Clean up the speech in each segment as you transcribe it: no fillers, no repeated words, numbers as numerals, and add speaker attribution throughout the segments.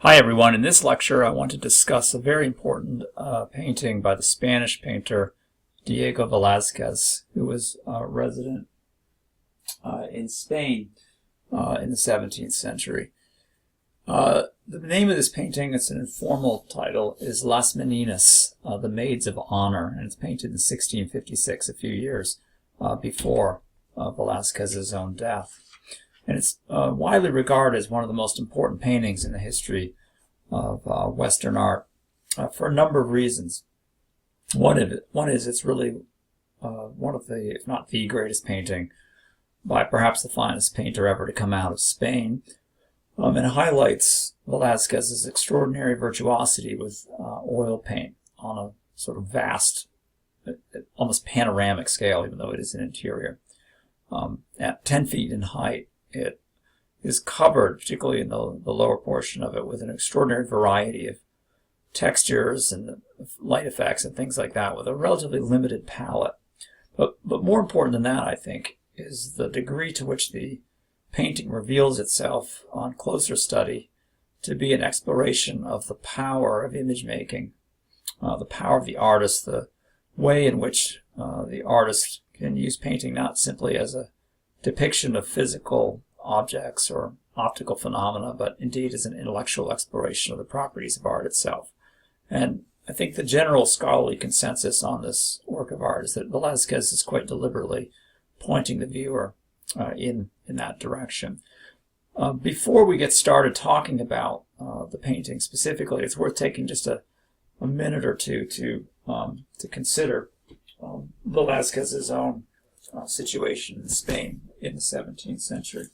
Speaker 1: Hi everyone, in this lecture I want to discuss a very important painting by the Spanish painter Diego Velazquez, who was a resident in Spain in the 17th century. The name of this painting, it's an informal title, is Las Meninas, the Maids of Honor, and it's painted in 1656, a few years before Velazquez's own death. And it's widely regarded as one of the most important paintings in the history of Western art for a number of reasons. One is it's really one of the, if not the greatest painting by perhaps the finest painter ever to come out of Spain. And highlights Velazquez's extraordinary virtuosity with oil paint on a sort of vast, almost panoramic scale, even though it is an interior. At 10 feet in height, it is covered, particularly in the lower portion of it, with an extraordinary variety of textures and light effects and things like that, with a relatively limited palette. But more important than that, I think, is the degree to which the painting reveals itself on closer study to be an exploration of the power of image making, the power of the artist, the way in which the artist can use painting not simply as a depiction of physical objects or optical phenomena, but indeed as an intellectual exploration of the properties of art itself. And I think the general scholarly consensus on this work of art is that Velazquez is quite deliberately pointing the viewer in that direction. Before we get started talking about the painting specifically, it's worth taking just a minute or two to consider Velazquez's own situation in Spain in the 17th century.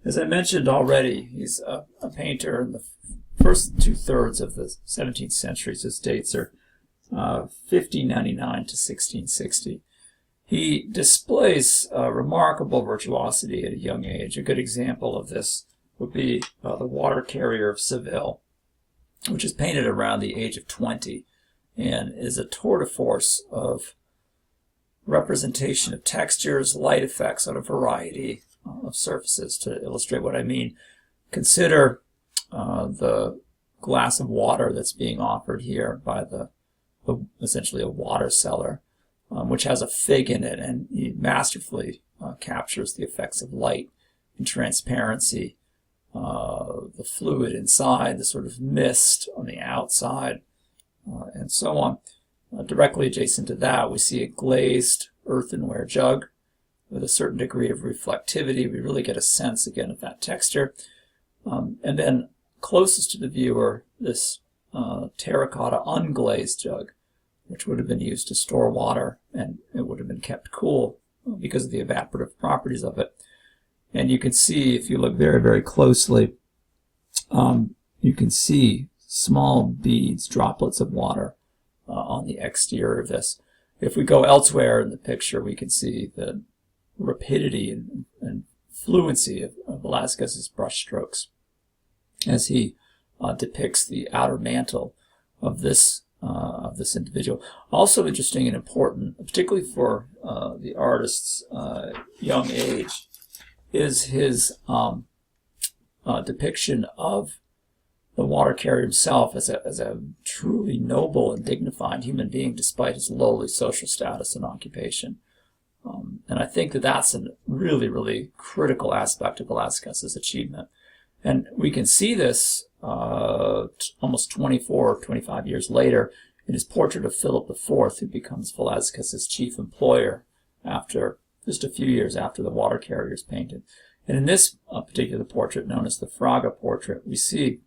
Speaker 1: As I mentioned already, he's a painter in the first two-thirds of the 17th century. His dates are 1599 to 1660. He displays remarkable virtuosity at a young age. A good example of this would be the Water Carrier of Seville, which is painted around the age of 20 and is a tour de force of representation of textures, light effects on a variety of surfaces. To illustrate what I mean, consider the glass of water that's being offered here by essentially a water cellar, which has a fig in it, and he masterfully captures the effects of light and transparency, the fluid inside, the sort of mist on the outside, and so on. Directly adjacent to that, we see a glazed earthenware jug with a certain degree of reflectivity. We really get a sense, again, of that texture. And then closest to the viewer, this terracotta unglazed jug, which would have been used to store water, and it would have been kept cool because of the evaporative properties of it. And you can see, if you look very, very closely, you can see small beads, droplets of water on the exterior of this. If we go elsewhere in the picture, we can see the rapidity and fluency of Velazquez's brushstrokes as he depicts the outer mantle of this individual. Also interesting and important, particularly for the artist's young age, is his depiction of the water carrier himself as a truly noble and dignified human being despite his lowly social status and occupation. And I think that that's a really, really critical aspect of Velazquez's achievement. And we can see this almost 24 or 25 years later in his portrait of Philip IV, who becomes Velazquez's chief employer after just a few years after the water carrier is painted. And in this particular portrait, known as the Fraga portrait, we see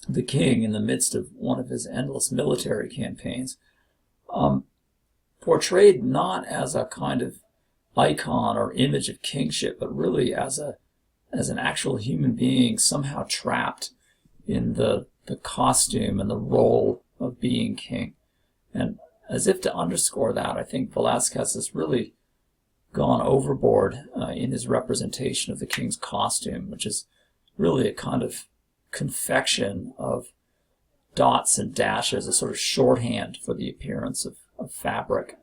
Speaker 1: the king in the midst of one of his endless military campaigns, portrayed not as a kind of icon or image of kingship, but really as an actual human being somehow trapped in the costume and the role of being king. And as if to underscore that, I think Velazquez has really gone overboard in his representation of the king's costume, which is really a kind of confection of dots and dashes, a sort of shorthand for the appearance of fabric.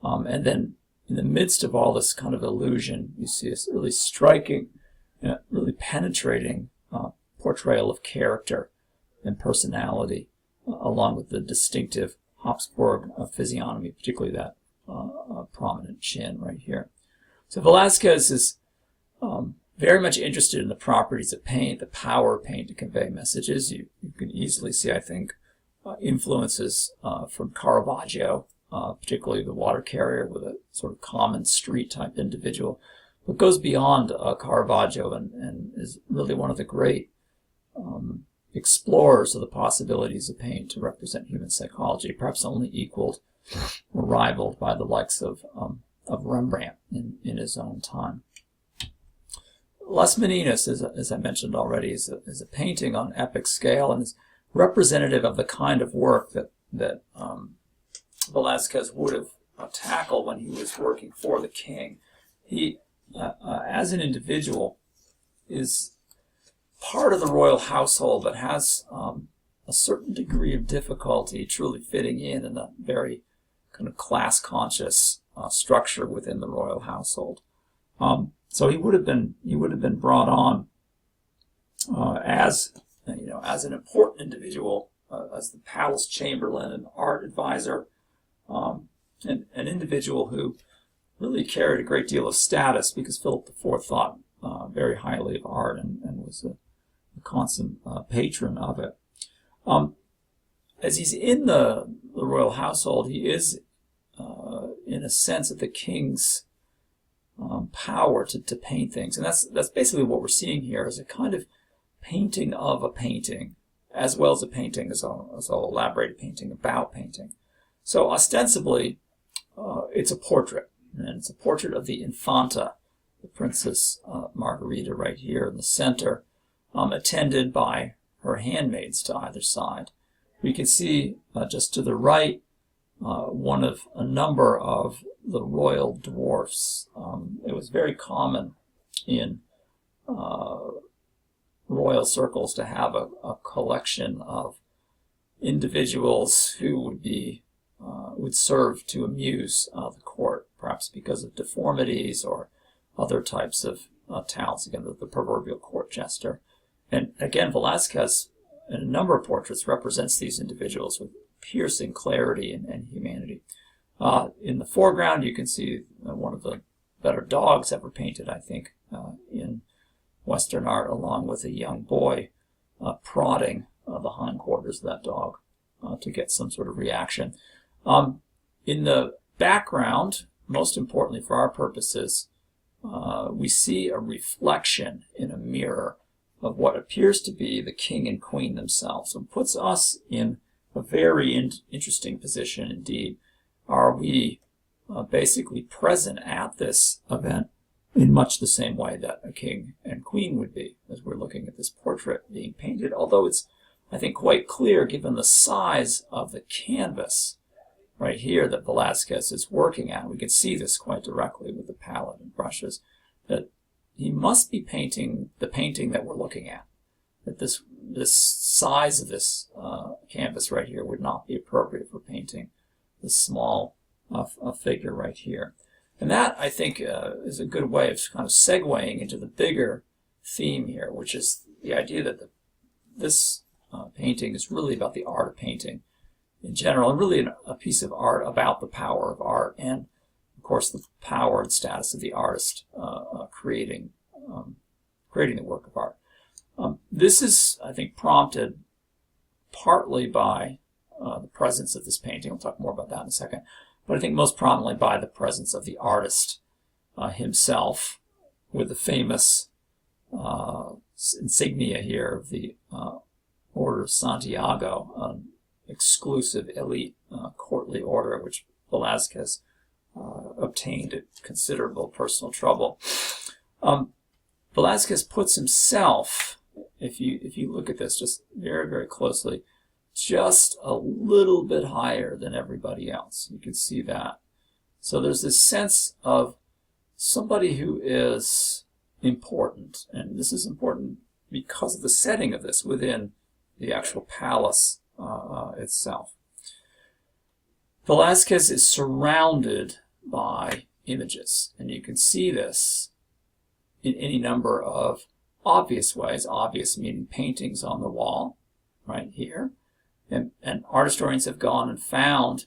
Speaker 1: And then in the midst of all this kind of illusion, you see this really striking, really penetrating portrayal of character and personality, along with the distinctive Habsburg physiognomy, particularly that prominent chin right here. So Velazquez is very much interested in the properties of paint, the power of paint to convey messages. You can easily see, I think, influences from Caravaggio, particularly the water carrier with a sort of common street type individual, but goes beyond Caravaggio and is really one of the great explorers of the possibilities of paint to represent human psychology, perhaps only equaled or rivaled by the likes of Rembrandt in his own time. Las Meninas, as I mentioned already, is a painting on epic scale and is representative of the kind of work that Velazquez would have tackled when he was working for the king. He, as an individual, is part of the royal household but has a certain degree of difficulty truly fitting in a very kind of class-conscious structure within the royal household. So he would have been brought on as an important individual, as the palace chamberlain and art advisor, and an individual who really carried a great deal of status because Philip IV thought very highly of art and was a constant patron of it. As he's in the royal household, he is, in a sense, at the king's power to paint things. And that's basically what we're seeing here, is a kind of painting of a painting, as well as a painting, as I'll elaborate, a painting about painting. So ostensibly, it's a portrait, and it's a portrait of the Infanta, the Princess Margarita right here in the center, attended by her handmaids to either side. We can see just to the right one of a number of the royal dwarfs. It was very common in royal circles to have a collection of individuals who would serve to amuse the court, perhaps because of deformities or other types of talents. Again, the proverbial court jester. And again, Velazquez, in a number of portraits, represents these individuals with piercing clarity and humanity. In the foreground, you can see one of the better dogs ever painted, I think, in Western art, along with a young boy prodding the hindquarters of that dog to get some sort of reaction. In the background, most importantly for our purposes, we see a reflection in a mirror of what appears to be the king and queen themselves. So it puts us in a very interesting position indeed. Are we basically present at this event in much the same way that a king and queen would be, as we're looking at this portrait being painted, although it's, I think, quite clear, given the size of the canvas right here that Velazquez is working at. We can see this quite directly with the palette and brushes, that he must be painting the painting that we're looking at, that this size of this canvas right here would not be appropriate for painting this small figure right here. And that, I think, is a good way of kind of segueing into the bigger theme here, which is the idea that this painting is really about the art of painting in general, and really a piece of art about the power of art and, of course, the power and status of the artist creating the work of art. This is, I think, prompted partly by the presence of this painting. We'll talk more about that in a second. But I think most prominently by the presence of the artist himself, with the famous insignia here of the Order of Santiago, an exclusive elite courtly order which Velazquez obtained at considerable personal trouble. Velazquez puts himself, if you look at this just very, very closely, just a little bit higher than everybody else. You can see that. So there's this sense of somebody who is important, and this is important because of the setting of this within the actual palace itself. Velazquez is surrounded by images, and you can see this in any number of obvious ways. Obvious meaning paintings on the wall, right here. And art historians have gone and found,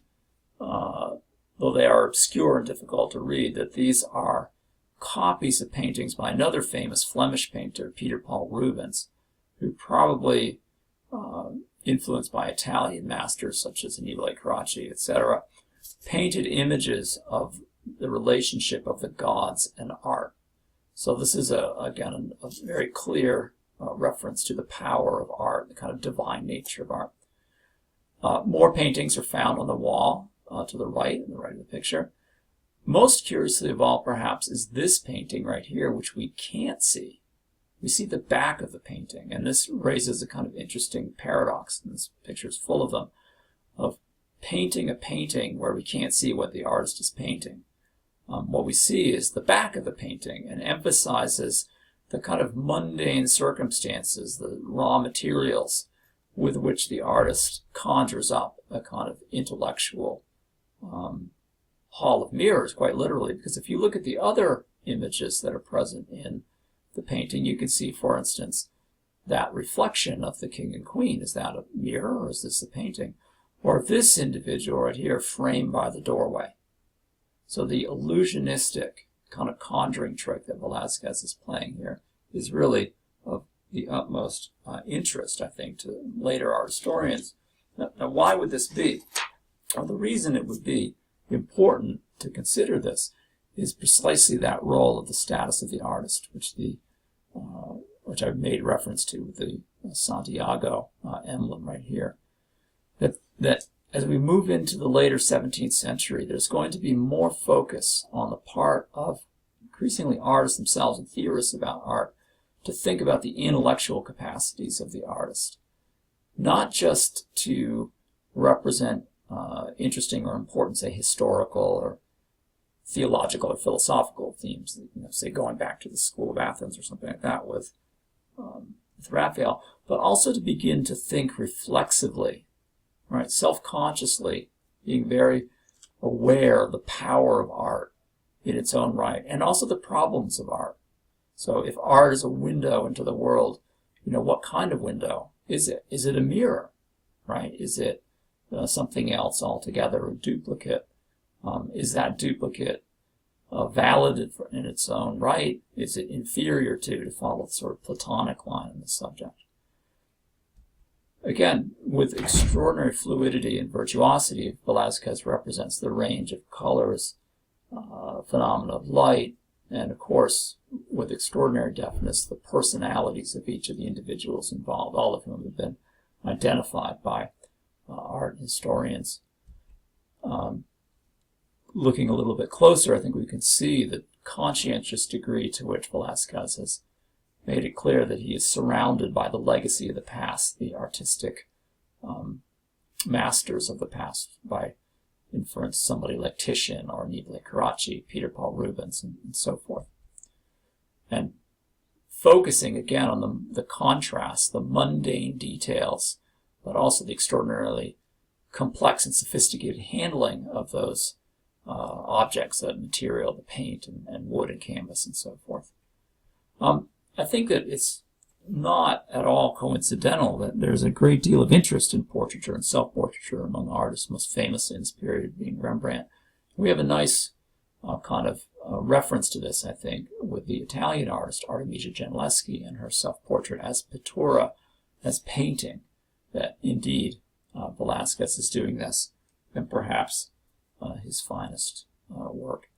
Speaker 1: though they are obscure and difficult to read, that these are copies of paintings by another famous Flemish painter, Peter Paul Rubens, who probably, influenced by Italian masters such as Annibale Carracci, etc., painted images of the relationship of the gods and art. So this is, again, a very clear reference to the power of art, the kind of divine nature of art. More paintings are found on the wall to the right, in the right of the picture. Most curiously of all, perhaps, is this painting right here, which we can't see. We see the back of the painting, and this raises a kind of interesting paradox, and this picture is full of them, of painting a painting where we can't see what the artist is painting. What we see is the back of the painting, and emphasizes the kind of mundane circumstances, the raw materials with which the artist conjures up a kind of intellectual hall of mirrors, quite literally, because if you look at the other images that are present in the painting, you can see, for instance, that reflection of the king and queen. Is that a mirror, or is this a painting? Or this individual right here framed by the doorway. So the illusionistic kind of conjuring trick that Velazquez is playing here is really of the utmost interest, I think, to later art historians. Now, why would this be? Well, the reason it would be important to consider this is precisely that role of the status of the artist, which I've made reference to with the Santiago emblem right here. That as we move into the later 17th century, there's going to be more focus on the part of increasingly artists themselves and theorists about art to think about the intellectual capacities of the artist, not just to represent interesting or important, say, historical or theological or philosophical themes, say going back to the School of Athens or something like that with Raphael, but also to begin to think reflexively, right, self-consciously, being very aware of the power of art in its own right, and also the problems of art. So if art is a window into the world, what kind of window is it? Is it a mirror, right? Is it something else altogether, a duplicate? Is that duplicate valid in its own right? Is it inferior to follow the sort of Platonic line in the subject? Again, with extraordinary fluidity and virtuosity, Velazquez represents the range of colors, phenomena of light, and of course, with extraordinary deftness, the personalities of each of the individuals involved, all of whom have been identified by art historians. Looking a little bit closer, I think we can see the conscientious degree to which Velazquez has made it clear that he is surrounded by the legacy of the past, the artistic masters of the past, by inference somebody like Titian or Annibale Carracci, Peter Paul Rubens, and so forth. And focusing again on the contrast, the mundane details, but also the extraordinarily complex and sophisticated handling of those objects, that material, the paint and wood and canvas and so forth. I think that it's not at all coincidental that there's a great deal of interest in portraiture and self-portraiture among artists, most famously in this period being Rembrandt. We have a nice kind of reference to this, I think, with the Italian artist Artemisia Gentileschi and her self-portrait as pittura, as painting, that indeed Velazquez is doing this, and perhaps his finest work.